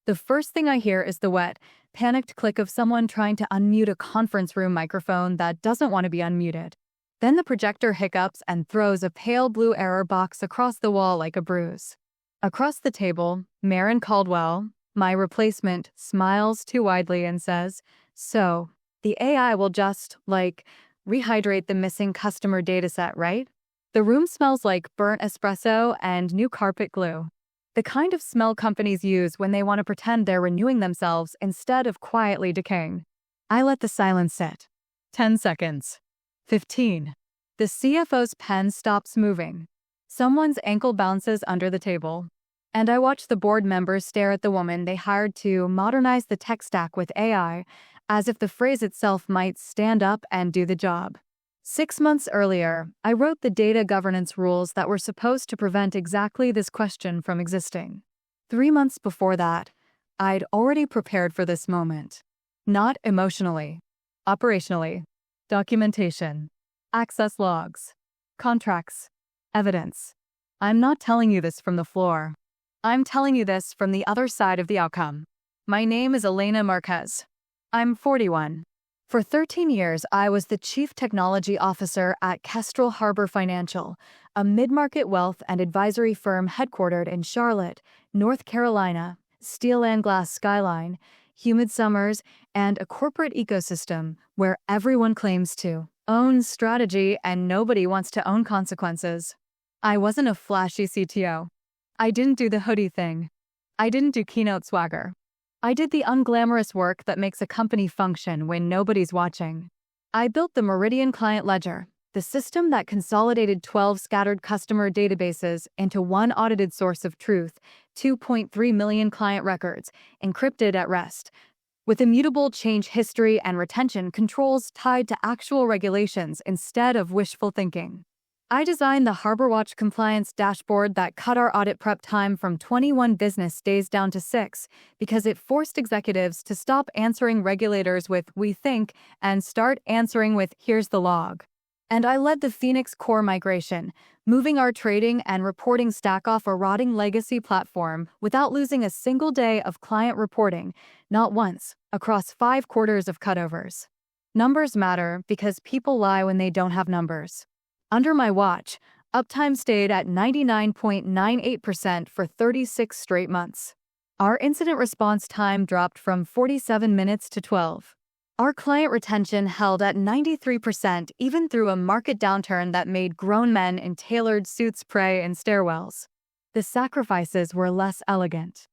The first thing I hear is the wet, panicked click of someone trying to unmute a conference room microphone that doesn't want to be unmuted. Then the projector hiccups and throws a pale blue error box across the wall like a bruise. Across the table, Marin Caldwell, my replacement, smiles too widely and says, "So, the AI will just, rehydrate the missing customer dataset, right?" The room smells like burnt espresso and new carpet glue. The kind of smell companies use when they want to pretend they're renewing themselves instead of quietly decaying. I let the silence sit. 10 seconds. 15. The CFO's pen stops moving. Someone's ankle bounces under the table. And I watch the board members stare at the woman they hired to modernize the tech stack with AI, as if the phrase itself might stand up and do the job. 6 months earlier, I wrote the data governance rules that were supposed to prevent exactly this question from existing. 3 months before that, I'd already prepared for this moment. Not emotionally, operationally. Documentation, access logs, contracts, evidence. I'm not telling you this from the floor. I'm telling you this from the other side of the outcome. My name is Elena Marquez. I'm 41. For 13 years, I was the Chief Technology Officer at Kestrel Harbor Financial, a mid-market wealth and advisory firm headquartered in Charlotte, North Carolina, steel and glass skyline, humid summers, and a corporate ecosystem where everyone claims to own strategy and nobody wants to own consequences. I wasn't a flashy CTO. I didn't do the hoodie thing. I didn't do keynote swagger. I did the unglamorous work that makes a company function when nobody's watching. I built the Meridian Client Ledger, the system that consolidated 12 scattered customer databases into one audited source of truth, 2.3 million client records, encrypted at rest, with immutable change history and retention controls tied to actual regulations instead of wishful thinking. I designed the HarborWatch compliance dashboard that cut our audit prep time from 21 business days down to 6 because it forced executives to stop answering regulators with "we think" and start answering with "here's the log." And I led the Phoenix core migration, moving our trading and reporting stack off a rotting legacy platform without losing a single day of client reporting, not once, across 5 quarters of cutovers. Numbers matter because people lie when they don't have numbers. Under my watch, uptime stayed at 99.98% for 36 straight months. Our incident response time dropped from 47 minutes to 12. Our client retention held at 93% even through a market downturn that made grown men in tailored suits pray in stairwells. The sacrifices were less elegant.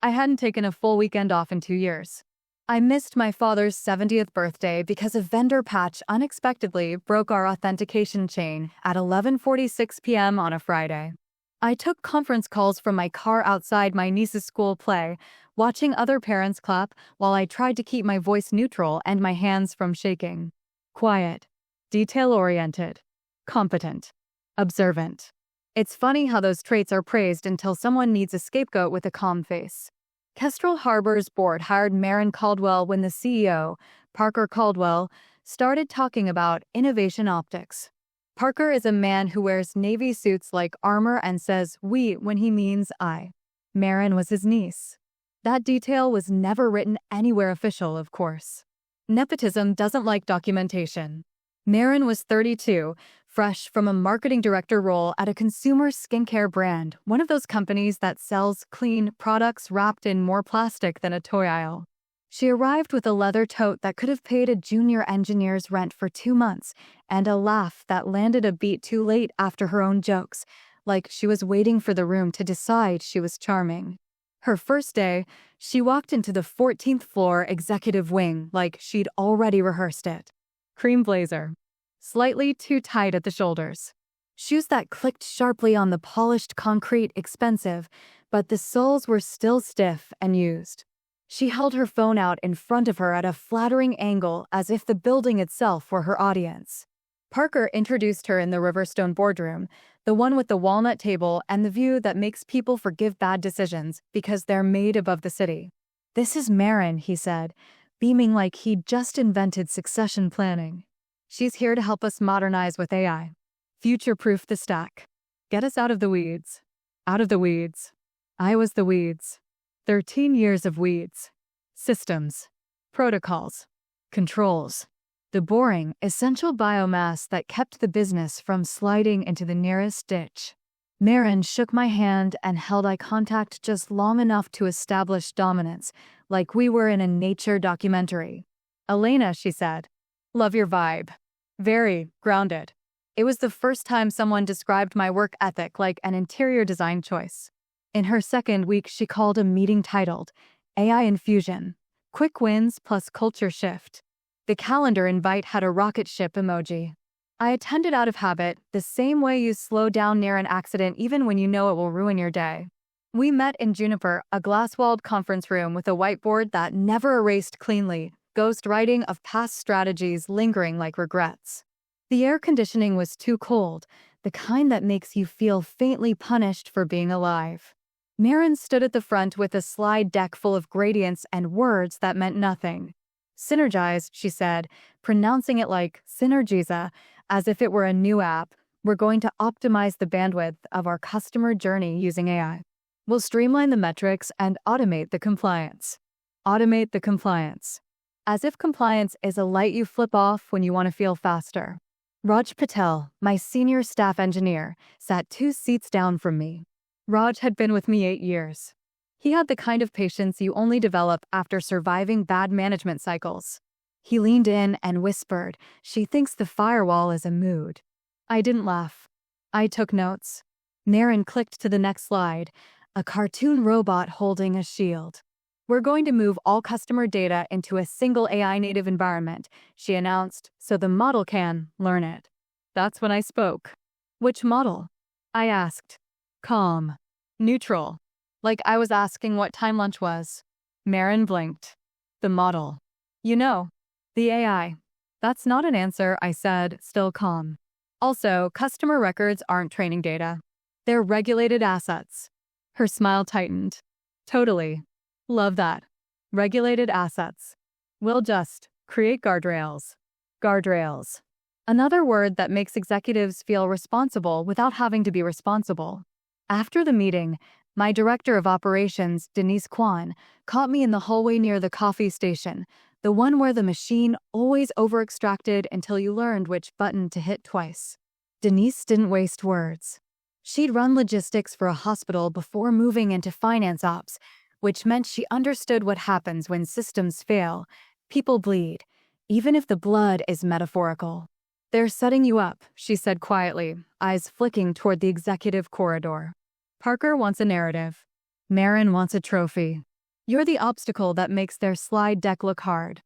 I hadn't taken a full weekend off in 2 years. I missed my father's 70th birthday because a vendor patch unexpectedly broke our authentication chain at 11:46 p.m. on a Friday. I took conference calls from my car outside my niece's school play, watching other parents clap while I tried to keep my voice neutral and my hands from shaking. Quiet, detail-oriented, competent, observant. It's funny how those traits are praised until someone needs a scapegoat with a calm face. Kestrel Harbor's board hired Marin Caldwell when the CEO, Parker Caldwell, started talking about innovation optics. Parker is a man who wears navy suits like armor and says "we" when he means "I." Marin was his niece. That detail was never written anywhere official, of course. Nepotism doesn't like documentation. Marin was 32, fresh from a marketing director role at a consumer skincare brand, one of those companies that sells clean products wrapped in more plastic than a toy aisle. She arrived with a leather tote that could have paid a junior engineer's rent for 2 months, and a laugh that landed a beat too late after her own jokes, like she was waiting for the room to decide she was charming. Her first day, she walked into the 14th floor executive wing like she'd already rehearsed it. Cream blazer, slightly too tight at the shoulders. Shoes that clicked sharply on the polished concrete, expensive, but the soles were still stiff and used. She held her phone out in front of her at a flattering angle as if the building itself were her audience. Parker introduced her in the Riverstone boardroom, the one with the walnut table and the view that makes people forgive bad decisions because they're made above the city. "This is Marin," he said, beaming like he'd just invented succession planning. "She's here to help us modernize with AI. Future-proof the stack. Get us out of the weeds." Out of the weeds. I was the weeds. 13 years of weeds. Systems. Protocols. Controls. The boring, essential biomass that kept the business from sliding into the nearest ditch. Marin shook my hand and held eye contact just long enough to establish dominance, like we were in a nature documentary. "Elena," she said. "Love your vibe. Very grounded." It was the first time someone described my work ethic like an interior design choice. In her second week, she called a meeting titled AI Infusion, Quick Wins plus Culture Shift. The calendar invite had a rocket ship emoji. I attended out of habit, the same way you slow down near an accident even when you know it will ruin your day. We met in Juniper, a glass-walled conference room with a whiteboard that never erased cleanly, ghost writing of past strategies lingering like regrets. The air conditioning was too cold, the kind that makes you feel faintly punished for being alive. Marin stood at the front with a slide deck full of gradients and words that meant nothing. "Synergize," she said, pronouncing it like Synergiza, as if it were a new app. "We're going to optimize the bandwidth of our customer journey using AI. We'll streamline the metrics and automate the compliance." Automate the compliance. As if compliance is a light you flip off when you want to feel faster. Raj Patel, my senior staff engineer, sat 2 seats down from me. Raj had been with me 8 years. He had the kind of patience you only develop after surviving bad management cycles. He leaned in and whispered, "She thinks the firewall is a mood." I didn't laugh. I took notes. Marin clicked to the next slide, a cartoon robot holding a shield. "We're going to move all customer data into a single AI-native environment," she announced, "so the model can learn it." That's when I spoke. "Which model?" I asked. "Calm. Neutral." Like I was asking what time lunch was. Marin blinked. "The model. You know, the AI." "That's not an answer," I said, still calm. "Also, customer records aren't training data. They're regulated assets." Her smile tightened. "Totally. Love that. Regulated assets. We'll just create guardrails." Guardrails. Another word that makes executives feel responsible without having to be responsible. After the meeting, my director of operations, Denise Kwan, caught me in the hallway near the coffee station, the one where the machine always over-extracted until you learned which button to hit twice. Denise didn't waste words. She'd run logistics for a hospital before moving into finance ops, which meant she understood what happens when systems fail. People bleed, even if the blood is metaphorical. "They're setting you up," she said quietly, eyes flicking toward the executive corridor. "Parker wants a narrative. Marin wants a trophy. You're the obstacle that makes their slide deck look hard."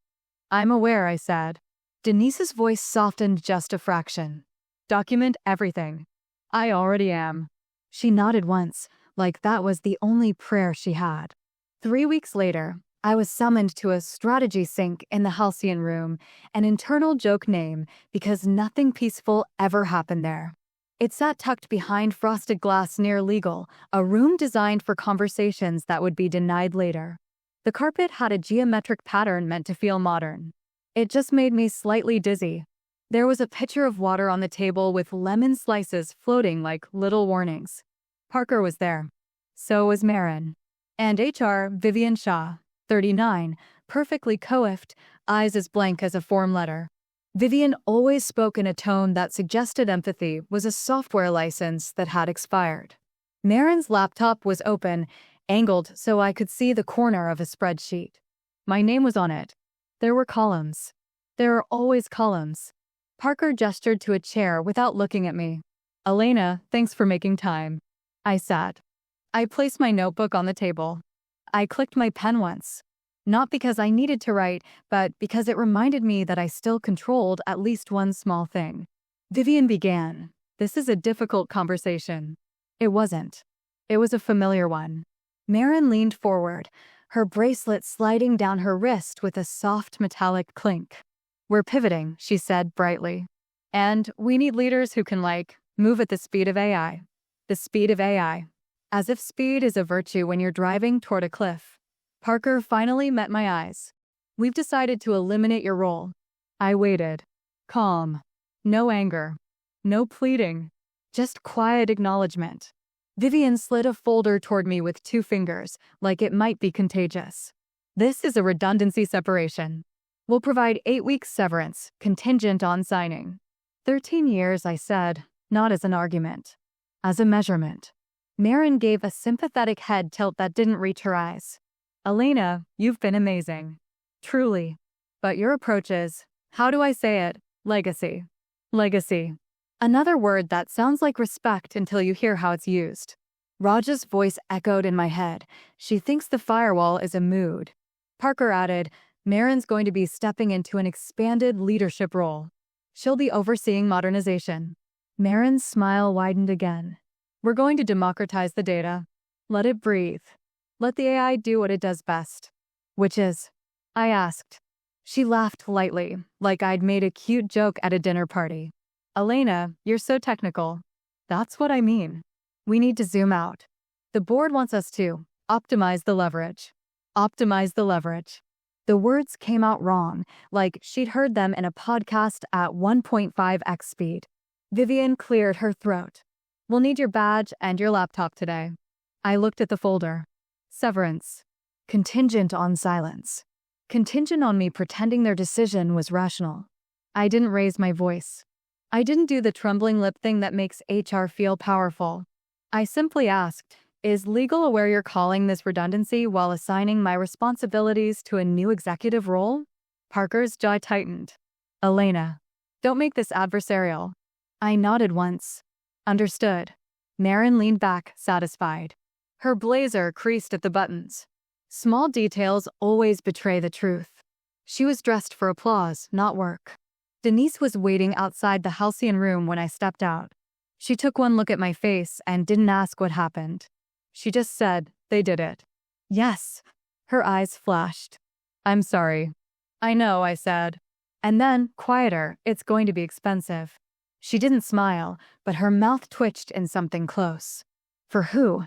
"I'm aware," I said. Denise's voice softened just a fraction. "Document everything." "I already am." She nodded once, like that was the only prayer she had. 3 weeks later, I was summoned to a strategy sync in the Halcyon room, an internal joke name because nothing peaceful ever happened there. It sat tucked behind frosted glass near legal, a room designed for conversations that would be denied later. The carpet had a geometric pattern meant to feel modern. It just made me slightly dizzy. There was a pitcher of water on the table with lemon slices floating like little warnings. Parker was there. So was Marin. And HR, Vivian Shaw, 39, perfectly coiffed, eyes as blank as a form letter. Vivian always spoke in a tone that suggested empathy was a software license that had expired. Marin's laptop was open, angled so I could see the corner of a spreadsheet. My name was on it. There were columns. There are always columns. Parker gestured to a chair without looking at me. "Elena, thanks for making time." I sat. I placed my notebook on the table. I clicked my pen once. Not because I needed to write, but because it reminded me that I still controlled at least one small thing. Vivian began. "This is a difficult conversation." It wasn't. It was a familiar one. Marin leaned forward, her bracelet sliding down her wrist with a soft metallic clink. "We're pivoting," she said brightly. "And we need leaders who can, move at the speed of AI." The speed of AI. As if speed is a virtue when you're driving toward a cliff. Parker finally met my eyes. "We've decided to eliminate your role." I waited. Calm. No anger. No pleading. Just quiet acknowledgement. Vivian slid a folder toward me with 2 fingers, like it might be contagious. This is a redundancy separation. We'll provide 8 weeks severance, contingent on signing. 13 years, I said, not as an argument. As a measurement. Marin gave a sympathetic head tilt that didn't reach her eyes. Elena, you've been amazing. Truly. But your approach is, how do I say it? Legacy. Legacy. Another word that sounds like respect until you hear how it's used. Raj's voice echoed in my head. She thinks the firewall is a mood. Parker added, Marin's going to be stepping into an expanded leadership role. She'll be overseeing modernization. Marin's smile widened again. We're going to democratize the data. Let it breathe. Let the AI do what it does best. Which is? I asked. She laughed lightly, like I'd made a cute joke at a dinner party. Elena, you're so technical. That's what I mean. We need to zoom out. The board wants us to optimize the leverage. Optimize the leverage. The words came out wrong, like she'd heard them in a podcast at 1.5x speed. Vivian cleared her throat. We'll need your badge and your laptop today. I looked at the folder. Severance. Contingent on silence. Contingent on me pretending their decision was rational. I didn't raise my voice. I didn't do the trembling lip thing that makes HR feel powerful. I simply asked, is legal aware you're calling this redundancy while assigning my responsibilities to a new executive role? Parker's jaw tightened. Elena, don't make this adversarial. I nodded once. Understood. Marin leaned back, satisfied. Her blazer creased at the buttons. Small details always betray the truth. She was dressed for applause, not work. Denise was waiting outside the halcyon room when I stepped out. She took one look at my face and didn't ask what happened. She just said, they did it. Yes. Her eyes flashed. I'm sorry. I know, I said. And then, quieter, it's going to be expensive. She didn't smile, but her mouth twitched in something close. For who?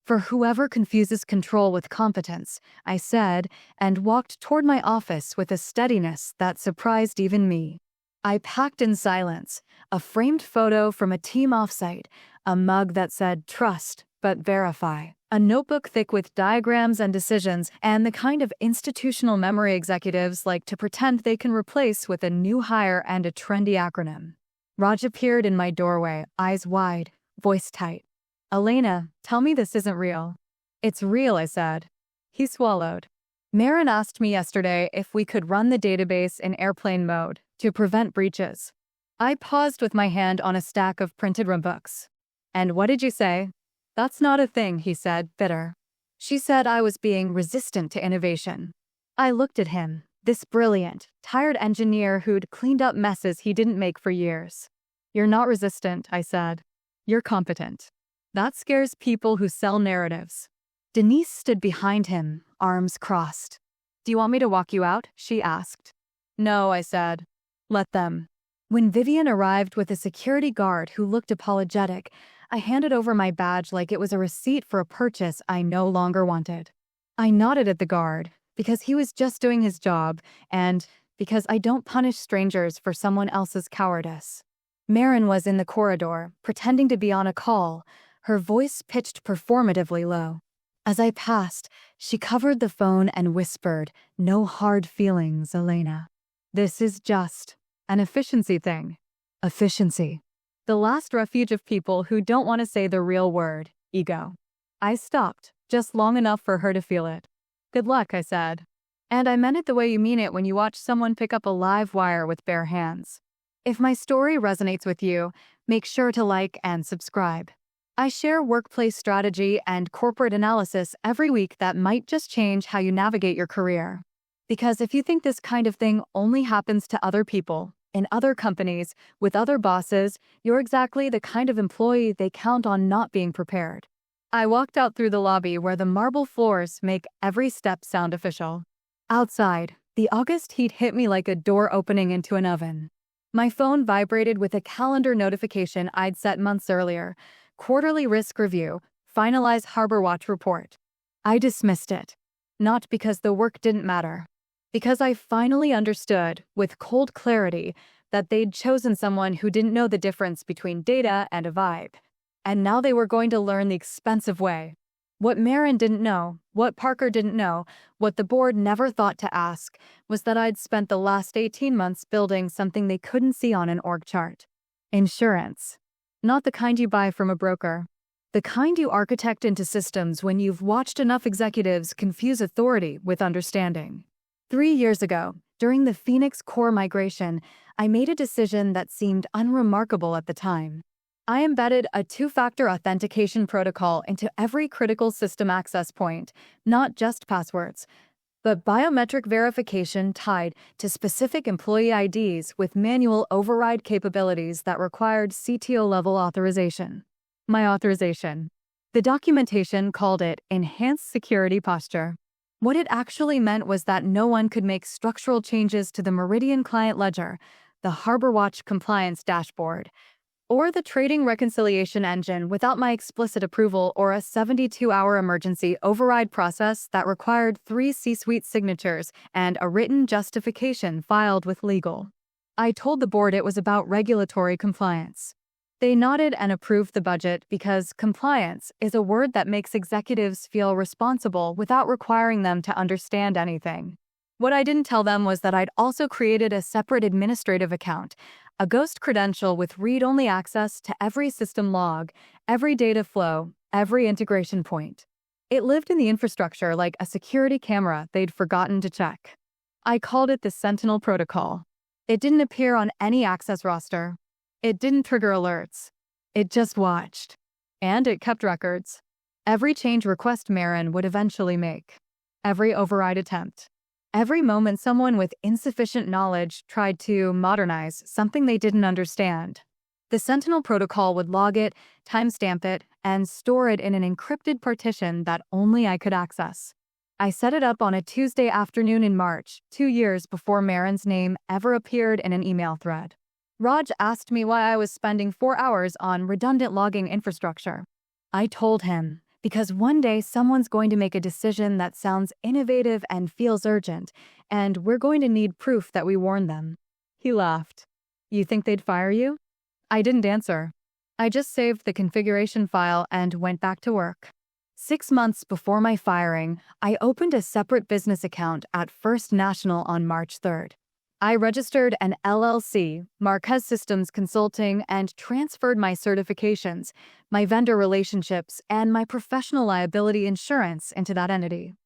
For whoever confuses control with competence, I said, and walked toward my office with a steadiness that surprised even me. I packed in silence, a framed photo from a team offsite, a mug that said trust but verify, a notebook thick with diagrams and decisions, and the kind of institutional memory executives like to pretend they can replace with a new hire and a trendy acronym. Raj appeared in my doorway, eyes wide, voice tight. Elena, tell me this isn't real. It's real, I said. He swallowed. Marin asked me yesterday if we could run the database in airplane mode to prevent breaches. I paused with my hand on a stack of printed books. And what did you say? That's not a thing, he said, bitter. She said I was being resistant to innovation. I looked at him, this brilliant, tired engineer who'd cleaned up messes he didn't make for years. You're not resistant, I said. You're competent. That scares people who sell narratives. Denise stood behind him, arms crossed. Do you want me to walk you out? She asked. No, I said. Let them. When Vivian arrived with a security guard who looked apologetic, I handed over my badge like it was a receipt for a purchase I no longer wanted. I nodded at the guard, because he was just doing his job, and because I don't punish strangers for someone else's cowardice. Marin was in the corridor, pretending to be on a call, her voice pitched performatively low. As I passed, she covered the phone and whispered, no hard feelings, Elena. This is just an efficiency thing. Efficiency. The last refuge of people who don't want to say the real word, ego. I stopped, just long enough for her to feel it. Good luck, I said. And I meant it the way you mean it when you watch someone pick up a live wire with bare hands. If my story resonates with you, make sure to like and subscribe. I share workplace strategy and corporate analysis every week that might just change how you navigate your career. Because if you think this kind of thing only happens to other people, in other companies, with other bosses, you're exactly the kind of employee they count on not being prepared. I walked out through the lobby where the marble floors make every step sound official. Outside, the August heat hit me like a door opening into an oven. My phone vibrated with a calendar notification I'd set months earlier. Quarterly risk review, finalize Harbor Watch report. I dismissed it. Not because the work didn't matter. Because I finally understood, with cold clarity, that they'd chosen someone who didn't know the difference between data and a vibe. And now they were going to learn the expensive way. What Marin didn't know, what Parker didn't know, what the board never thought to ask, was that I'd spent the last 18 months building something they couldn't see on an org chart. Insurance. Not the kind you buy from a broker. The kind you architect into systems when you've watched enough executives confuse authority with understanding. 3 years ago, during the Phoenix core migration, I made a decision that seemed unremarkable at the time. I embedded a two-factor authentication protocol into every critical system access point, not just passwords, but biometric verification tied to specific employee IDs with manual override capabilities that required CTO-level authorization. My authorization. The documentation called it Enhanced Security Posture. What it actually meant was that no one could make structural changes to the Meridian Client Ledger, the HarborWatch compliance dashboard, or the trading reconciliation engine without my explicit approval or a 72-hour emergency override process that required 3 C-suite signatures and a written justification filed with legal. I told the board it was about regulatory compliance. They nodded and approved the budget because compliance is a word that makes executives feel responsible without requiring them to understand anything. What I didn't tell them was that I'd also created a separate administrative account, a ghost credential with read-only access to every system log, every data flow, every integration point. It lived in the infrastructure like a security camera they'd forgotten to check. I called it the Sentinel Protocol. It didn't appear on any access roster. It didn't trigger alerts. It just watched. And it kept records. Every change request Marin would eventually make. Every override attempt. Every moment someone with insufficient knowledge tried to modernize something they didn't understand. The Sentinel protocol would log it, timestamp it, and store it in an encrypted partition that only I could access. I set it up on a Tuesday afternoon in March, 2 years before Marin's name ever appeared in an email thread. Raj asked me why I was spending 4 hours on redundant logging infrastructure. I told him, because one day someone's going to make a decision that sounds innovative and feels urgent, and we're going to need proof that we warned them. He laughed. You think they'd fire you? I didn't answer. I just saved the configuration file and went back to work. 6 months before my firing, I opened a separate business account at First National on March 3rd. I registered an LLC, Marquez Systems Consulting, and transferred my certifications, my vendor relationships, and my professional liability insurance into that entity.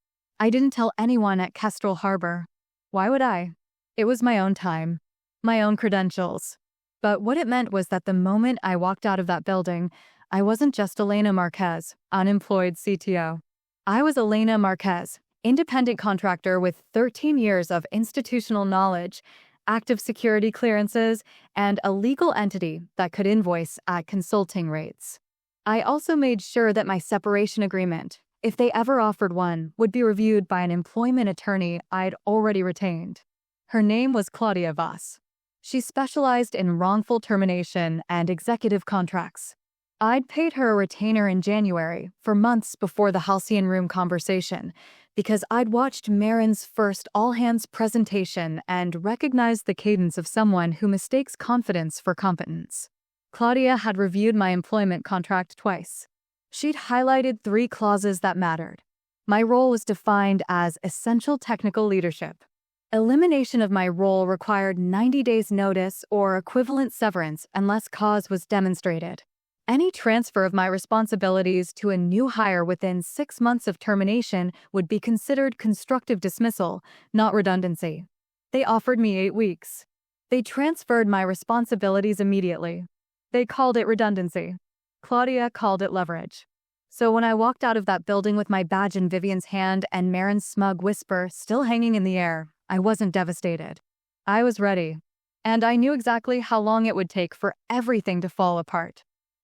I didn't tell anyone at Kestrel Harbor. Why would I? It was my own time, my own credentials. But what it meant was that the moment I walked out of that building, I wasn't just Elena Marquez, unemployed CTO. I was Elena Marquez, independent contractor with 13 years of institutional knowledge, active security clearances, and a legal entity that could invoice at consulting rates. I also made sure that my separation agreement, if they ever offered one, would be reviewed by an employment attorney I'd already retained. Her name was Claudia Voss. She specialized in wrongful termination and executive contracts. I'd paid her a retainer in January, for months before the halcyon room conversation, because I'd watched Marin's first all-hands presentation and recognized the cadence of someone who mistakes confidence for competence. Claudia had reviewed my employment contract twice. She'd highlighted 3 clauses that mattered. My role was defined as essential technical leadership. Elimination of my role required 90 days notice or equivalent severance unless cause was demonstrated. Any transfer of my responsibilities to a new hire within 6 months of termination would be considered constructive dismissal, not redundancy. They offered me 8 weeks. They transferred my responsibilities immediately. They called it redundancy. Claudia called it leverage. So when I walked out of that building with my badge in Vivian's hand and Marin's smug whisper still hanging in the air, I wasn't devastated. I was ready. And I knew exactly how long it would take for everything to fall apart.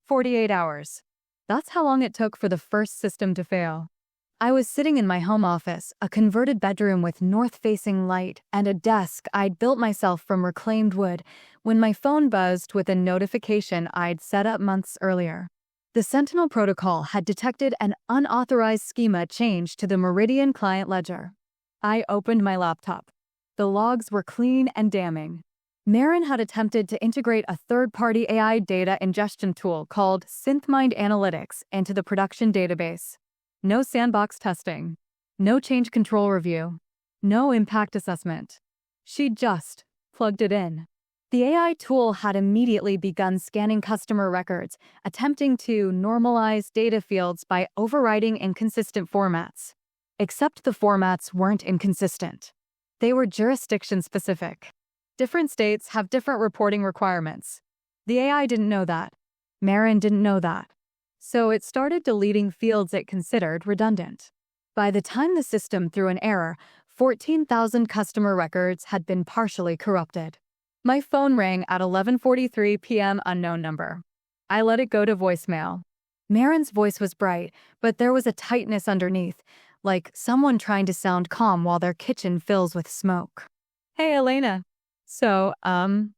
48 hours. That's how long it took for the first system to fail. I was sitting in my home office, a converted bedroom with north-facing light and a desk I'd built myself from reclaimed wood, when my phone buzzed with a notification I'd set up months earlier. The Sentinel protocol had detected an unauthorized schema change to the Meridian client ledger. I opened my laptop. The logs were clean and damning. Marin had attempted to integrate a third-party AI data ingestion tool called SynthMind Analytics into the production database. No sandbox testing. No change control review. No impact assessment. She just plugged it in. The AI tool had immediately begun scanning customer records, attempting to normalize data fields by overriding inconsistent formats. Except the formats weren't inconsistent. They were jurisdiction-specific. Different states have different reporting requirements. The AI didn't know that. Marin didn't know that. So it started deleting fields it considered redundant. By the time the system threw an error, 14,000 customer records had been partially corrupted. My phone rang at 11:43 p.m. unknown number. I let it go to voicemail. Marin's voice was bright, but there was a tightness underneath, like someone trying to sound calm while their kitchen fills with smoke. Hey, Elena. So,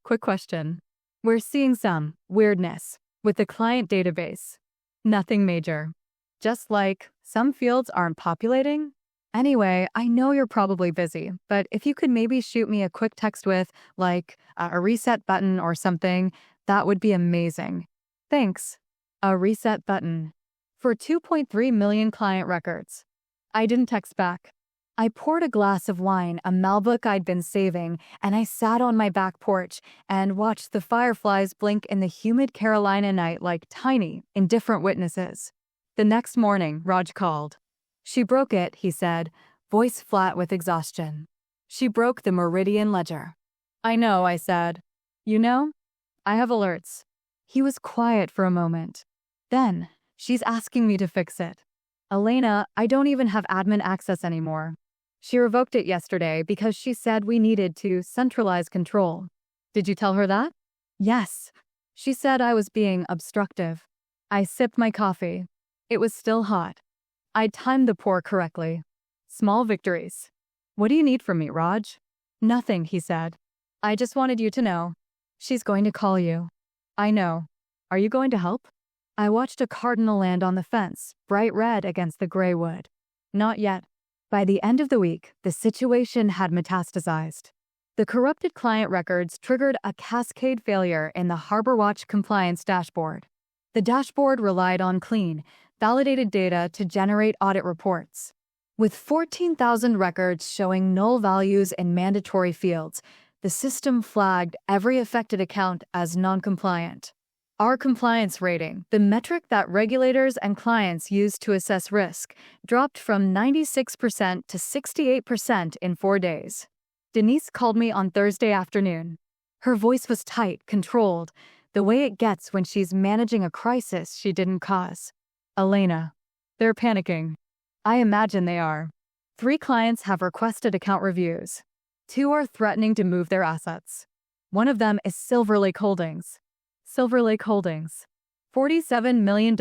quick question. We're seeing some weirdness with the client database. Nothing major. Just like some fields aren't populating. Anyway, I know you're probably busy, but if you could maybe shoot me a quick text with, like, a reset button or something, that would be amazing. Thanks. A reset button. For 2.3 million client records. I didn't text back. I poured a glass of wine, a Malbec I'd been saving, and I sat on my back porch and watched the fireflies blink in the humid Carolina night like tiny, indifferent witnesses. The next morning, Raj called. She broke it, he said, voice flat with exhaustion. She broke the Meridian ledger. I know, I said. You know? I have alerts. He was quiet for a moment. Then, she's asking me to fix it. Elena, I don't even have admin access anymore. She revoked it yesterday because she said we needed to centralize control. Did you tell her that? Yes. She said I was being obstructive. I sipped my coffee. It was still hot. I timed the pour correctly. Small victories. What do you need from me, Raj? Nothing, he said. I just wanted you to know. She's going to call you. I know. Are you going to help? I watched a cardinal land on the fence, bright red against the gray wood. Not yet. By the end of the week, the situation had metastasized. The corrupted client records triggered a cascade failure in the HarborWatch compliance dashboard. The dashboard relied on clean, validated data to generate audit reports. With 14,000 records showing null values in mandatory fields, the system flagged every affected account as non-compliant. Our compliance rating, the metric that regulators and clients use to assess risk, dropped from 96% to 68% in 4 days. Denise called me on Thursday afternoon. Her voice was tight, controlled, the way it gets when she's managing a crisis she didn't cause. Elena. They're panicking. I imagine they are. 3 clients have requested account reviews. 2 are threatening to move their assets. One of them is Silver Lake Holdings. Silver Lake Holdings. $47 million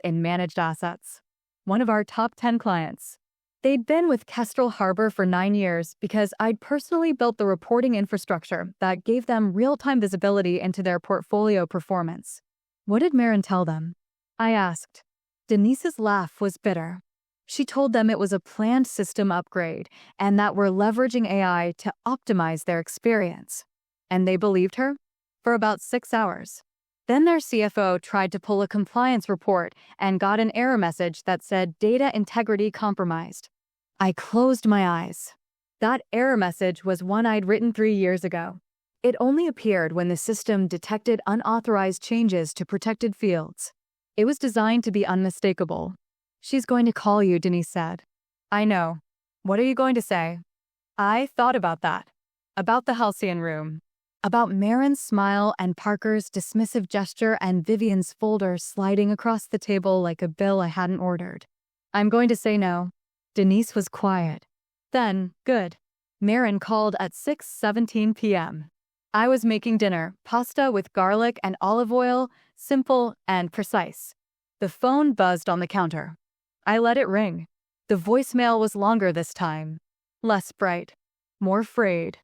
in managed assets. One of our top 10 clients. They'd been with Kestrel Harbor for 9 years because I'd personally built the reporting infrastructure that gave them real-time visibility into their portfolio performance. What did Marin tell them? I asked. Denise's laugh was bitter. She told them it was a planned system upgrade and that we're leveraging AI to optimize their experience. And they believed her? For about 6 hours. Then their CFO tried to pull a compliance report and got an error message that said data integrity compromised. I closed my eyes. That error message was one I'd written 3 years ago. It only appeared when the system detected unauthorized changes to protected fields. It was designed to be unmistakable. She's going to call you, Denise said. I know. What are you going to say? I thought about that. About the halcyon room. About Marin's smile and Parker's dismissive gesture and Vivian's folder sliding across the table like a bill I hadn't ordered. I'm going to say no. Denise was quiet. Then, good. Marin called at 6:17 p.m. I was making dinner, pasta with garlic and olive oil, simple and precise. The phone buzzed on the counter. I let it ring. The voicemail was longer this time. Less bright. More frayed.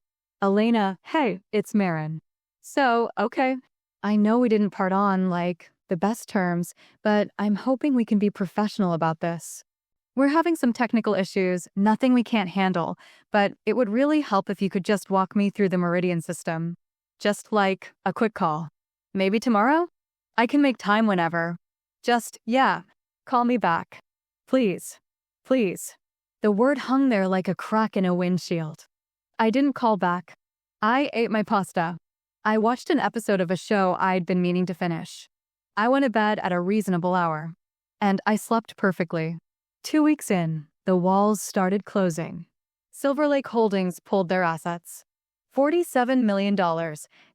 Elena, hey, it's Marin. So, okay. I know we didn't part on, like, the best terms, but I'm hoping we can be professional about this. We're having some technical issues, nothing we can't handle, but it would really help if you could just walk me through the Meridian system. Just like a quick call. Maybe tomorrow? I can make time whenever. Just, yeah, call me back. Please. Please. The word hung there like a crack in a windshield. I didn't call back. I ate my pasta. I watched an episode of a show I'd been meaning to finish. I went to bed at a reasonable hour. And I slept perfectly. 2 weeks in, the walls started closing. Silver Lake Holdings pulled their assets. $47 million,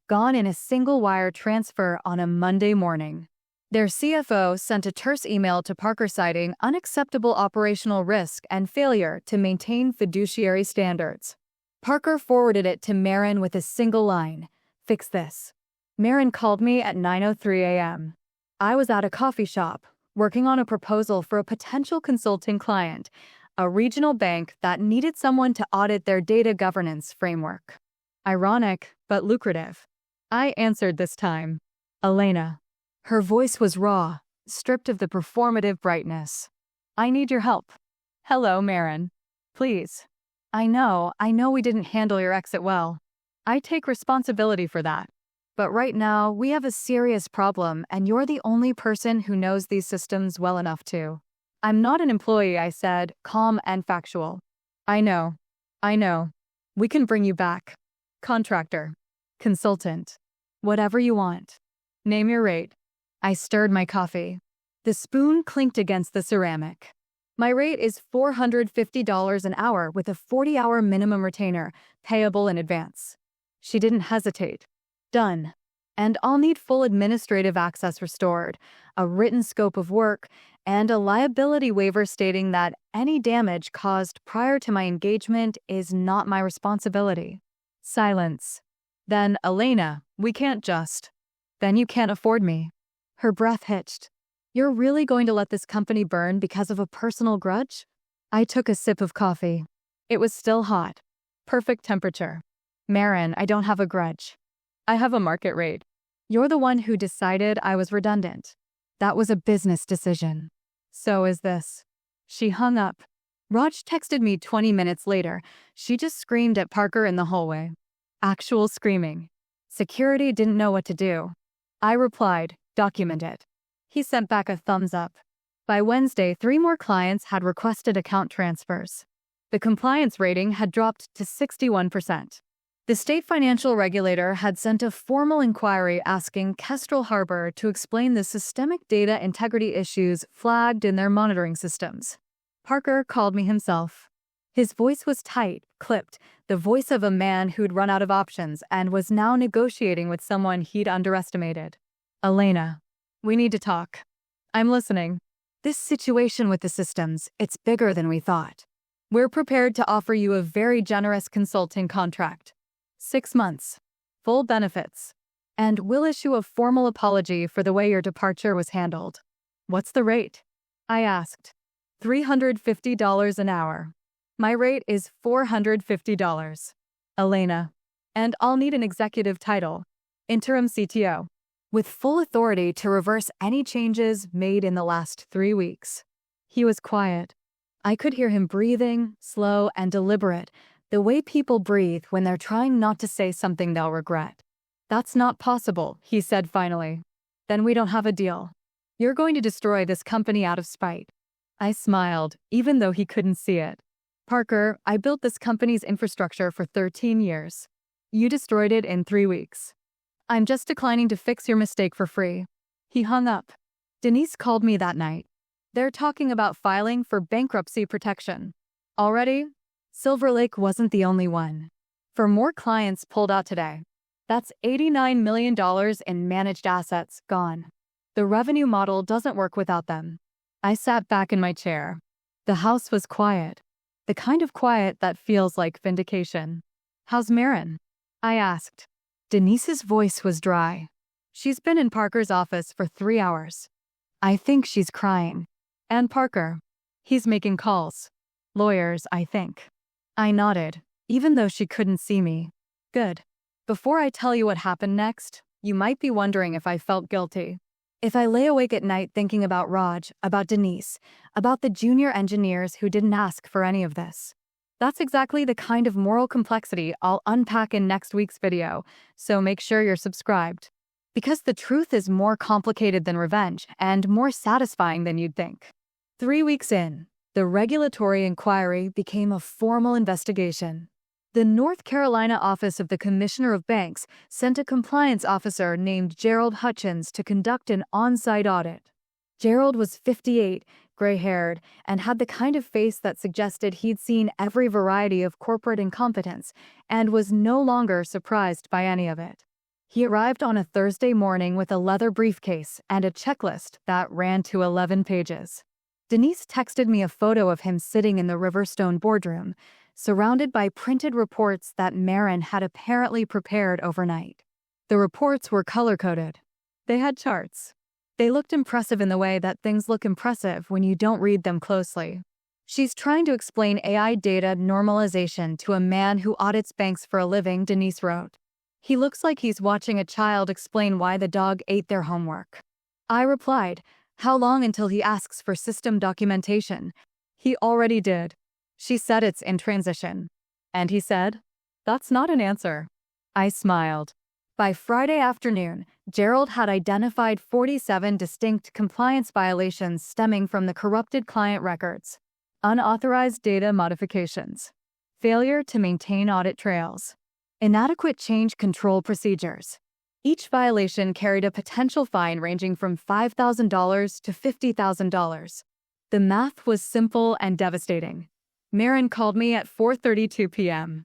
gone in a single wire transfer on a Monday morning. Their CFO sent a terse email to Parker citing unacceptable operational risk and failure to maintain fiduciary standards. Parker forwarded it to Marin with a single line, "Fix this." Marin called me at 9:03 a.m. I was at a coffee shop, working on a proposal for a potential consulting client, a regional bank that needed someone to audit their data governance framework. Ironic, but lucrative. I answered this time. Elena. Her voice was raw, stripped of the performative brightness. I need your help. Hello, Marin. Please. I know we didn't handle your exit well. I take responsibility for that. But right now, we have a serious problem, and you're the only person who knows these systems well enough to. I'm not an employee, I said, calm and factual. I know. We can bring you back. Contractor. Consultant. Whatever you want. Name your rate. I stirred my coffee. The spoon clinked against the ceramic. My rate is $450 an hour with a 40-hour minimum retainer, payable in advance. She didn't hesitate. Done. And I'll need full administrative access restored, a written scope of work, and a liability waiver stating that any damage caused prior to my engagement is not my responsibility. Silence. Then, Elena, we can't just. Then you can't afford me. Her breath hitched. You're really going to let this company burn because of a personal grudge? I took a sip of coffee. It was still hot. Perfect temperature. Marin, I don't have a grudge. I have a market rate. You're the one who decided I was redundant. That was a business decision. So is this. She hung up. Raj texted me 20 minutes later. She just screamed at Parker in the hallway. Actual screaming. Security didn't know what to do. I replied, document it. He sent back a thumbs up. By Wednesday, 3 more clients had requested account transfers. The compliance rating had dropped to 61%. The state financial regulator had sent a formal inquiry asking Kestrel Harbor to explain the systemic data integrity issues flagged in their monitoring systems. Parker called me himself. His voice was tight, clipped, the voice of a man who'd run out of options and was now negotiating with someone he'd underestimated. Elena, we need to talk. I'm listening. This situation with the systems, it's bigger than we thought. We're prepared to offer you a very generous consulting contract. 6 months. Full benefits. And we'll issue a formal apology for the way your departure was handled. What's the rate? I asked. $350 an hour. My rate is $450. Elena. And I'll need an executive title. Interim CTO. With full authority to reverse any changes made in the last 3 weeks. He was quiet. I could hear him breathing, slow and deliberate, the way people breathe when they're trying not to say something they'll regret. That's not possible, he said finally. Then we don't have a deal. You're going to destroy this company out of spite. I smiled, even though he couldn't see it. Parker, I built this company's infrastructure for 13 years. You destroyed it in 3 weeks. I'm just declining to fix your mistake for free. He hung up. Denise called me that night. They're talking about filing for bankruptcy protection. Already? Silver Lake wasn't the only one. For more clients pulled out today. That's $89 million in managed assets gone. The revenue model doesn't work without them. I sat back in my chair. The house was quiet. The kind of quiet that feels like vindication. How's Marin? I asked. Denise's voice was dry. She's been in Parker's office for 3 hours. I think she's crying. And Parker. He's making calls. Lawyers, I think. I nodded, even though she couldn't see me. Good. Before I tell you what happened next, you might be wondering if I felt guilty. If I lay awake at night thinking about Raj, about Denise, about the junior engineers who didn't ask for any of this. That's exactly the kind of moral complexity I'll unpack in next week's video, so make sure you're subscribed. Because the truth is more complicated than revenge and more satisfying than you'd think. 3 weeks in, the regulatory inquiry became a formal investigation. The North Carolina Office of the Commissioner of Banks sent a compliance officer named Gerald Hutchins to conduct an on-site audit. Gerald was 58, gray-haired, and had the kind of face that suggested he'd seen every variety of corporate incompetence and was no longer surprised by any of it. He arrived on a Thursday morning with a leather briefcase and a checklist that ran to 11 pages. Denise texted me a photo of him sitting in the Riverstone boardroom, surrounded by printed reports that Marin had apparently prepared overnight. The reports were color-coded. They had charts. They looked impressive in the way that things look impressive when you don't read them closely. She's trying to explain AI data normalization to a man who audits banks for a living, Denise wrote. He looks like he's watching a child explain why the dog ate their homework. I replied, how long until he asks for system documentation? He already did. She said it's in transition. And he said, that's not an answer. I smiled. By Friday afternoon, Gerald had identified 47 distinct compliance violations stemming from the corrupted client records, unauthorized data modifications, failure to maintain audit trails, inadequate change control procedures. Each violation carried a potential fine ranging from $5,000 to $50,000. The math was simple and devastating. Marin called me at 4:32 p.m.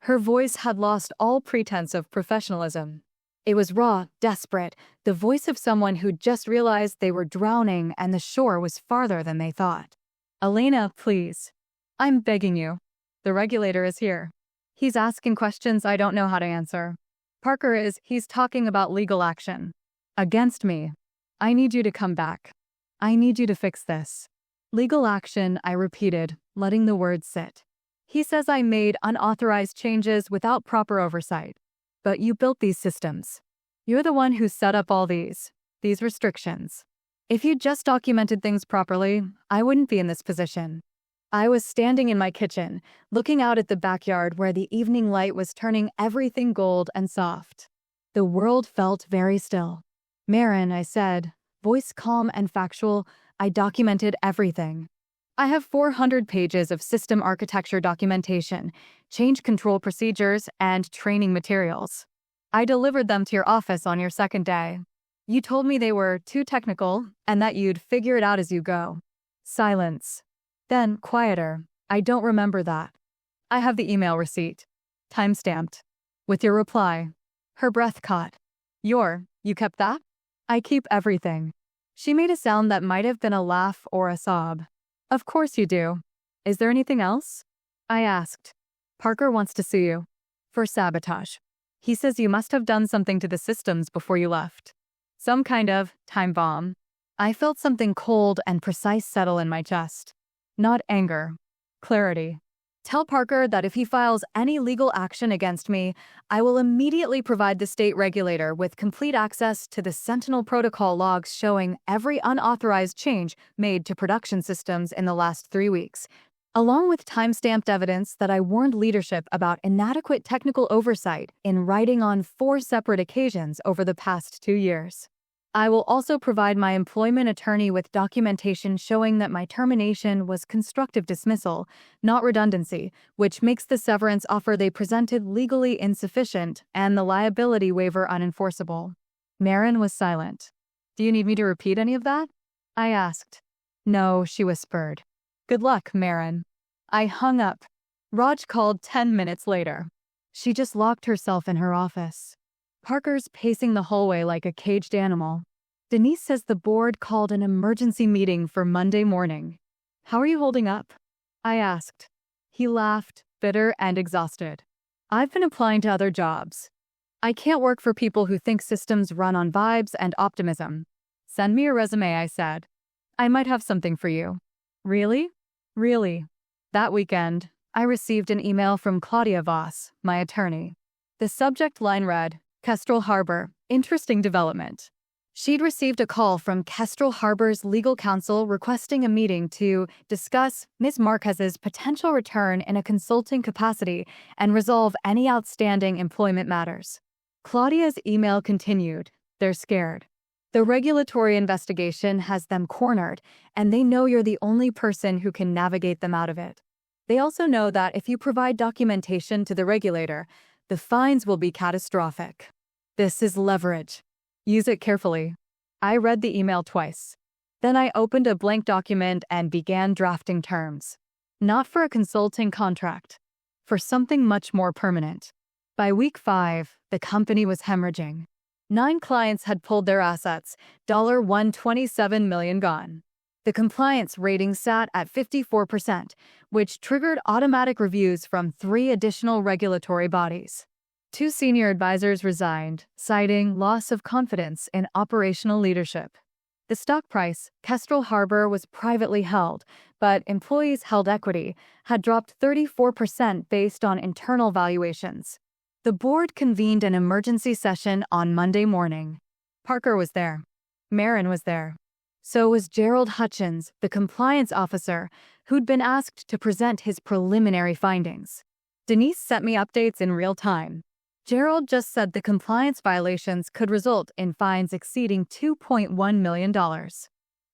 Her voice had lost all pretense of professionalism. It was raw, desperate, the voice of someone who'd just realized they were drowning and the shore was farther than they thought. Elena, please. I'm begging you. The regulator is here. He's asking questions I don't know how to answer. He's talking about legal action. Against me. I need you to come back. I need you to fix this. Legal action, I repeated, letting the words sit. He says I made unauthorized changes without proper oversight. But you built these systems. You're the one who set up all these restrictions. If you'd just documented things properly, I wouldn't be in this position. I was standing in my kitchen, looking out at the backyard where the evening light was turning everything gold and soft. The world felt very still. Marin, I said, voice calm and factual, I documented everything. I have 400 pages of system architecture documentation, change control procedures, and training materials. I delivered them to your office on your second day. You told me they were too technical and that you'd figure it out as you go. Silence. Then, quieter. I don't remember that. I have the email receipt. Time-stamped. With your reply. Her breath caught. You kept that? I keep everything. She made a sound that might have been a laugh or a sob. Of course you do. Is there anything else? I asked. Parker wants to sue you. For sabotage. He says you must have done something to the systems before you left. Some kind of time bomb. I felt something cold and precise settle in my chest. Not anger. Clarity. Tell Parker that if he files any legal action against me, I will immediately provide the state regulator with complete access to the Sentinel Protocol logs showing every unauthorized change made to production systems in the last 3 weeks, along with time-stamped evidence that I warned leadership about inadequate technical oversight in writing on 4 separate occasions over the past 2 years. I will also provide my employment attorney with documentation showing that my termination was constructive dismissal, not redundancy, which makes the severance offer they presented legally insufficient and the liability waiver unenforceable. Marin was silent. Do you need me to repeat any of that? I asked. No, she whispered. Good luck, Marin. I hung up. Raj called 10 minutes later. She just locked herself in her office. Parker's pacing the hallway like a caged animal. Denise says the board called an emergency meeting for Monday morning. How are you holding up? I asked. He laughed, bitter and exhausted. I've been applying to other jobs. I can't work for people who think systems run on vibes and optimism. Send me a resume, I said. I might have something for you. Really? Really. That weekend, I received an email from Claudia Voss, my attorney. The subject line read, Kestrel Harbor, interesting development. She'd received a call from Kestrel Harbor's legal counsel requesting a meeting to discuss Ms. Marquez's potential return in a consulting capacity and resolve any outstanding employment matters. Claudia's email continued. They're scared. The regulatory investigation has them cornered, and they know you're the only person who can navigate them out of it. They also know that if you provide documentation to the regulator, the fines will be catastrophic. This is leverage. Use it carefully. I read the email twice. Then I opened a blank document and began drafting terms. Not for a consulting contract. For something much more permanent. By week 5, the company was hemorrhaging. 9 clients had pulled their assets, $127 million gone. The compliance rating sat at 54%, which triggered automatic reviews from 3 additional regulatory bodies. 2 senior advisors resigned, citing loss of confidence in operational leadership. The stock price, Kestrel Harbor was privately held, but employees held equity, had dropped 34% based on internal valuations. The board convened an emergency session on Monday morning. Parker was there. Marin was there. So was Gerald Hutchins, the compliance officer, who'd been asked to present his preliminary findings. Denise sent me updates in real time. Gerald just said the compliance violations could result in fines exceeding $2.1 million.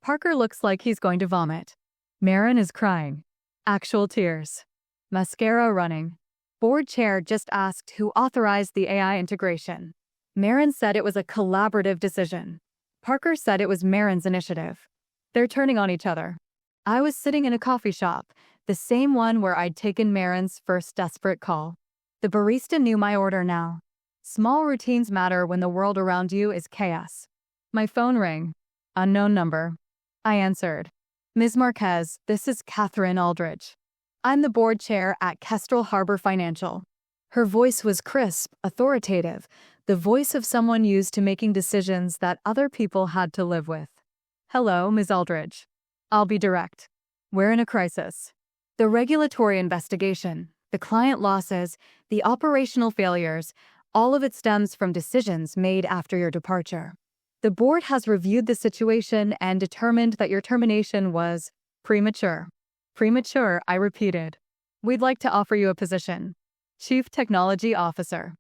Parker looks like he's going to vomit. Marin is crying. Actual tears. Mascara running. Board chair just asked who authorized the AI integration. Marin said it was a collaborative decision. Parker said it was Marin's initiative. They're turning on each other. I was sitting in a coffee shop, the same one where I'd taken Marin's first desperate call. The barista knew my order now. Small routines matter when the world around you is chaos. My phone rang. Unknown number. I answered. Ms. Marquez, this is Catherine Aldridge. I'm the board chair at Kestrel Harbor Financial. Her voice was crisp, authoritative, the voice of someone used to making decisions that other people had to live with. Hello, Ms. Aldridge. I'll be direct. We're in a crisis. The regulatory investigation, the client losses, the operational failures, all of it stems from decisions made after your departure. The board has reviewed the situation and determined that your termination was premature. Premature, I repeated. We'd like to offer you a position. Chief Technology Officer.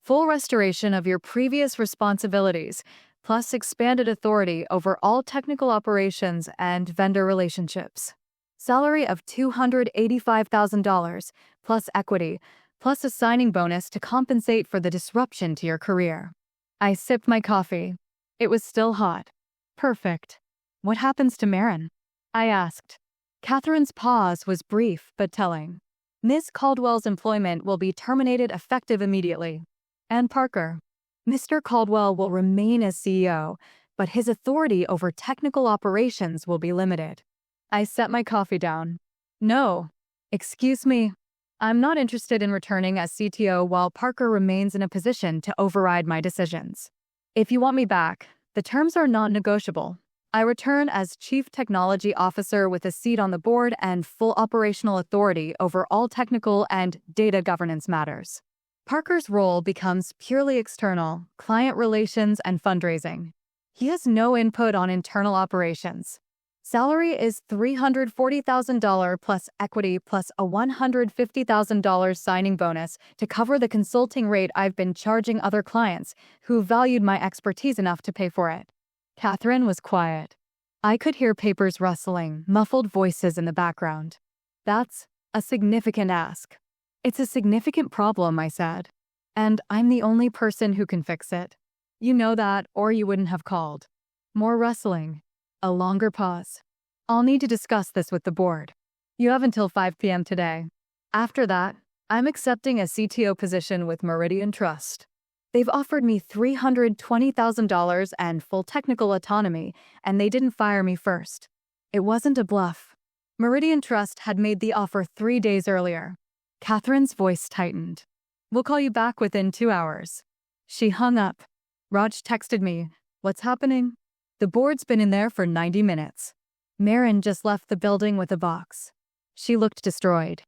Full restoration of your previous responsibilities, plus expanded authority over all technical operations and vendor relationships. Salary of $285,000, plus equity, plus a signing bonus to compensate for the disruption to your career. I sipped my coffee. It was still hot. Perfect. What happens to Marin? I asked. Catherine's pause was brief but telling. Ms. Caldwell's employment will be terminated effective immediately. And Parker. Mr. Caldwell will remain as CEO, but his authority over technical operations will be limited. I set my coffee down. No. Excuse me. I'm not interested in returning as CTO while Parker remains in a position to override my decisions. If you want me back, the terms are non-negotiable. I return as Chief Technology Officer with a seat on the board and full operational authority over all technical and data governance matters. Parker's role becomes purely external, client relations and fundraising. He has no input on internal operations. Salary is $340,000 plus equity plus a $150,000 signing bonus to cover the consulting rate I've been charging other clients who valued my expertise enough to pay for it. Catherine was quiet. I could hear papers rustling, muffled voices in the background. That's a significant ask. It's a significant problem, I said. And I'm the only person who can fix it. You know that, or you wouldn't have called. More rustling. A longer pause. I'll need to discuss this with the board. You have until 5 p.m. today. After that, I'm accepting a CTO position with Meridian Trust. They've offered me $320,000 and full technical autonomy, and they didn't fire me first. It wasn't a bluff. Meridian Trust had made the offer 3 days earlier. Catherine's voice tightened. We'll call you back within 2 hours. She hung up. Raj texted me. What's happening? The board's been in there for 90 minutes. Marin just left the building with a box. She looked destroyed.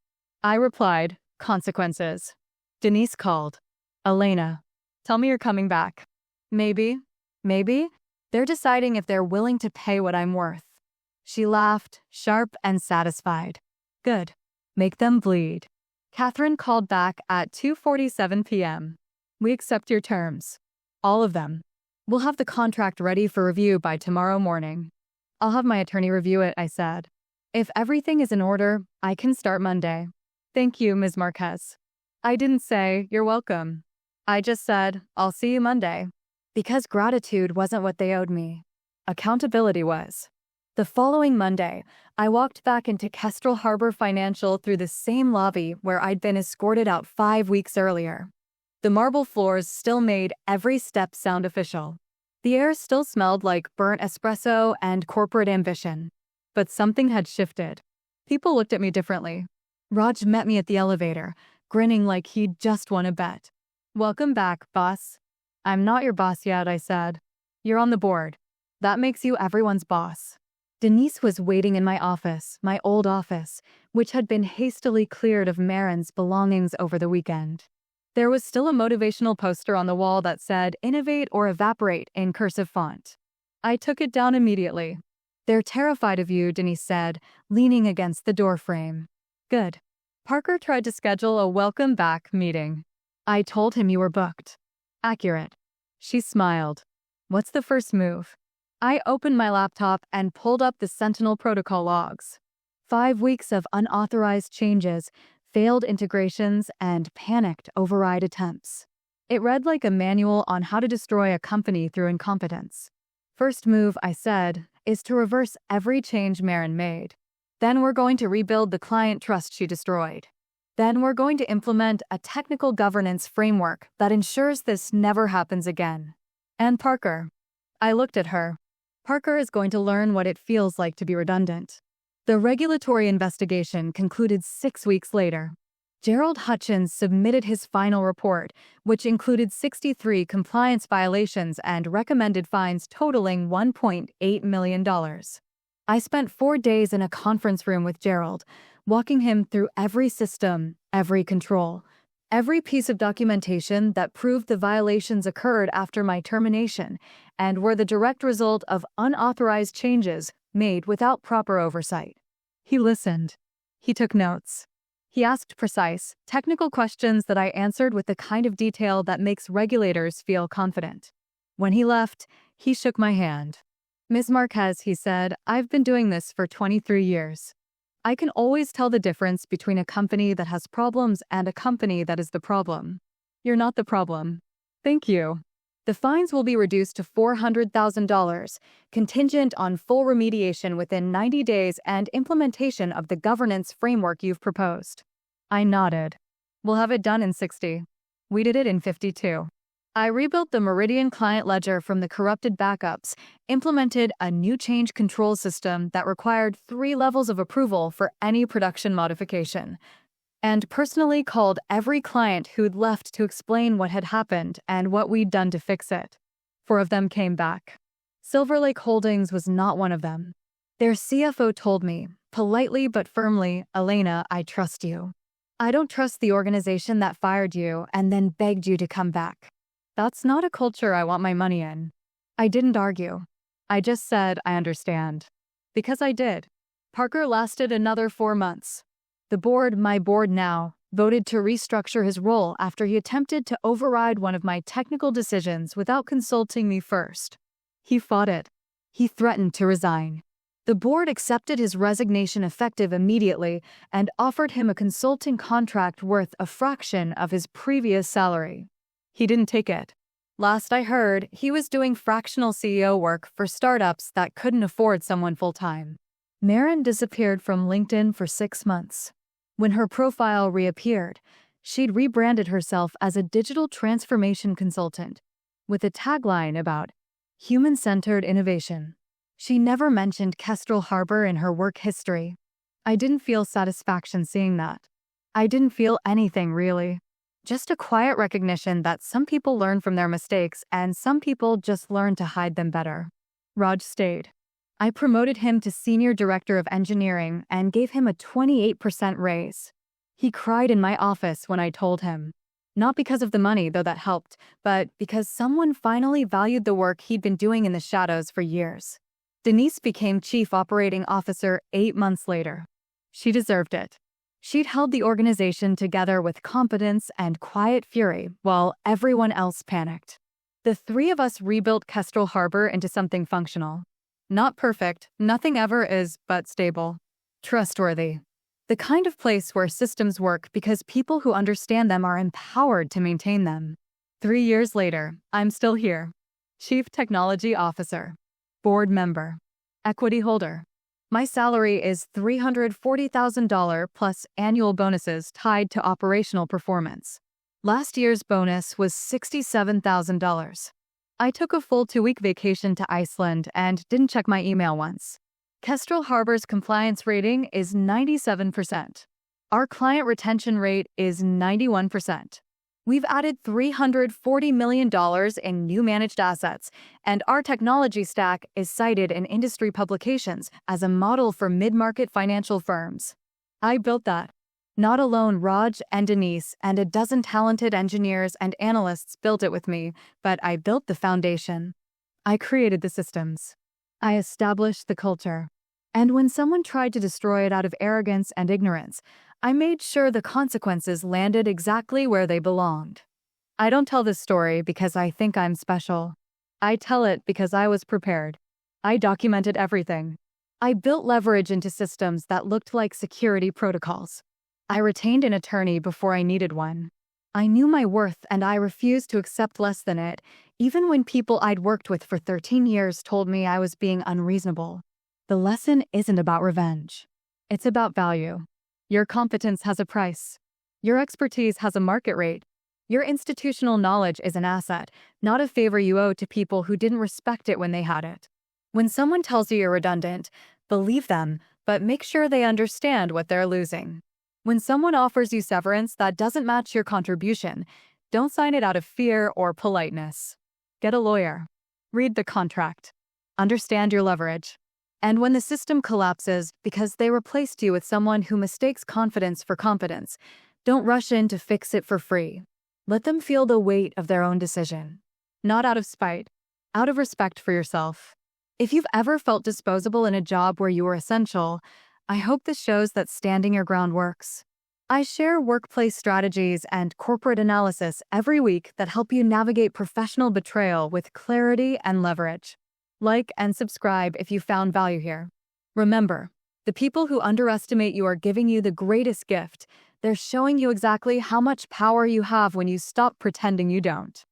I replied, consequences. Denise called. Elena. Tell me you're coming back. Maybe. Maybe? They're deciding if they're willing to pay what I'm worth. She laughed, sharp and satisfied. Good. Make them bleed. Catherine called back at 2:47 p.m. We accept your terms. All of them. We'll have the contract ready for review by tomorrow morning. I'll have my attorney review it, I said. If everything is in order, I can start Monday. Thank you, Ms. Marquez. I didn't say, you're welcome. I just said, I'll see you Monday. Because gratitude wasn't what they owed me. Accountability was. The following Monday, I walked back into Kestrel Harbor Financial through the same lobby where I'd been escorted out 5 weeks earlier. The marble floors still made every step sound official. The air still smelled like burnt espresso and corporate ambition. But something had shifted. People looked at me differently. Raj met me at the elevator, grinning like he'd just won a bet. Welcome back, boss. I'm not your boss yet, I said. You're on the board. That makes you everyone's boss. Denise was waiting in my office, my old office, which had been hastily cleared of Marin's belongings over the weekend. There was still a motivational poster on the wall that said, "Innovate or evaporate," in cursive font. I took it down immediately. They're terrified of you, Denise said, leaning against the doorframe. Good. Parker tried to schedule a welcome back meeting. I told him you were booked. Accurate. She smiled. What's the first move? I opened my laptop and pulled up the Sentinel protocol logs. 5 weeks of unauthorized changes, failed integrations, and panicked override attempts. It read like a manual on how to destroy a company through incompetence. First move, I said, is to reverse every change Marin made. Then we're going to rebuild the client trust she destroyed. Then we're going to implement a technical governance framework that ensures this never happens again. And Parker. I looked at her. Parker is going to learn what it feels like to be redundant. The regulatory investigation concluded 6 weeks later. Gerald Hutchins submitted his final report, which included 63 compliance violations and recommended fines totaling $1.8 million. I spent 4 days in a conference room with Gerald, walking him through every system, every control, every piece of documentation that proved the violations occurred after my termination and were the direct result of unauthorized changes made without proper oversight. He listened. He took notes. He asked precise, technical questions that I answered with the kind of detail that makes regulators feel confident. When he left, he shook my hand. Ms. Marquez, he said, I've been doing this for 23 years. I can always tell the difference between a company that has problems and a company that is the problem. You're not the problem. Thank you. The fines will be reduced to $400,000, contingent on full remediation within 90 days and implementation of the governance framework you've proposed. I nodded. We'll have it done in 60. We did it in 52. I rebuilt the Meridian client ledger from the corrupted backups, implemented a new change control system that required 3 levels of approval for any production modification, and personally called every client who'd left to explain what had happened and what we'd done to fix it. 4 of them came back. Silver Lake Holdings was not one of them. Their CFO told me, politely but firmly, Elena, I trust you. I don't trust the organization that fired you and then begged you to come back. That's not a culture I want my money in. I didn't argue. I just said I understand. Because I did. Parker lasted another 4 months. The board, my board now, voted to restructure his role after he attempted to override one of my technical decisions without consulting me first. He fought it. He threatened to resign. The board accepted his resignation effective immediately and offered him a consulting contract worth a fraction of his previous salary. He didn't take it. Last I heard, he was doing fractional CEO work for startups that couldn't afford someone full-time. Marin disappeared from LinkedIn for 6 months. When her profile reappeared, she'd rebranded herself as a digital transformation consultant, with a tagline about human-centered innovation. She never mentioned Kestrel Harbor in her work history. I didn't feel satisfaction seeing that. I didn't feel anything, really. Just a quiet recognition that some people learn from their mistakes and some people just learn to hide them better. Raj stayed. I promoted him to Senior Director of Engineering and gave him a 28% raise. He cried in my office when I told him. Not because of the money, though that helped, but because someone finally valued the work he'd been doing in the shadows for years. Denise became chief operating officer 8 months later. She deserved it. She'd held the organization together with competence and quiet fury while everyone else panicked. The three of us rebuilt Kestrel Harbor into something functional. Not perfect, nothing ever is, but stable. Trustworthy. The kind of place where systems work because people who understand them are empowered to maintain them. 3 years later, I'm still here. Chief Technology Officer. Board member. Equity holder. My salary is $340,000 plus annual bonuses tied to operational performance. Last year's bonus was $67,000. I took a full 2-week vacation to Iceland and didn't check my email once. Kestrel Harbor's compliance rating is 97%. Our client retention rate is 91%. We've added $340 million in new managed assets, and our technology stack is cited in industry publications as a model for mid-market financial firms. I built that. Not alone, Raj and Denise and a dozen talented engineers and analysts built it with me, but I built the foundation. I created the systems. I established the culture. And when someone tried to destroy it out of arrogance and ignorance, I made sure the consequences landed exactly where they belonged. I don't tell this story because I think I'm special. I tell it because I was prepared. I documented everything. I built leverage into systems that looked like security protocols. I retained an attorney before I needed one. I knew my worth and I refused to accept less than it, even when people I'd worked with for 13 years told me I was being unreasonable. The lesson isn't about revenge. It's about value. Your competence has a price. Your expertise has a market rate. Your institutional knowledge is an asset, not a favor you owe to people who didn't respect it when they had it. When someone tells you you're redundant, believe them, but make sure they understand what they're losing. When someone offers you severance that doesn't match your contribution, don't sign it out of fear or politeness. Get a lawyer. Read the contract. Understand your leverage. And when the system collapses because they replaced you with someone who mistakes confidence for competence, don't rush in to fix it for free. Let them feel the weight of their own decision. Not out of spite, out of respect for yourself. If you've ever felt disposable in a job where you were essential, I hope this shows that standing your ground works. I share workplace strategies and corporate analysis every week that help you navigate professional betrayal with clarity and leverage. Like and subscribe if you found value here. Remember, the people who underestimate you are giving you the greatest gift. They're showing you exactly how much power you have when you stop pretending you don't.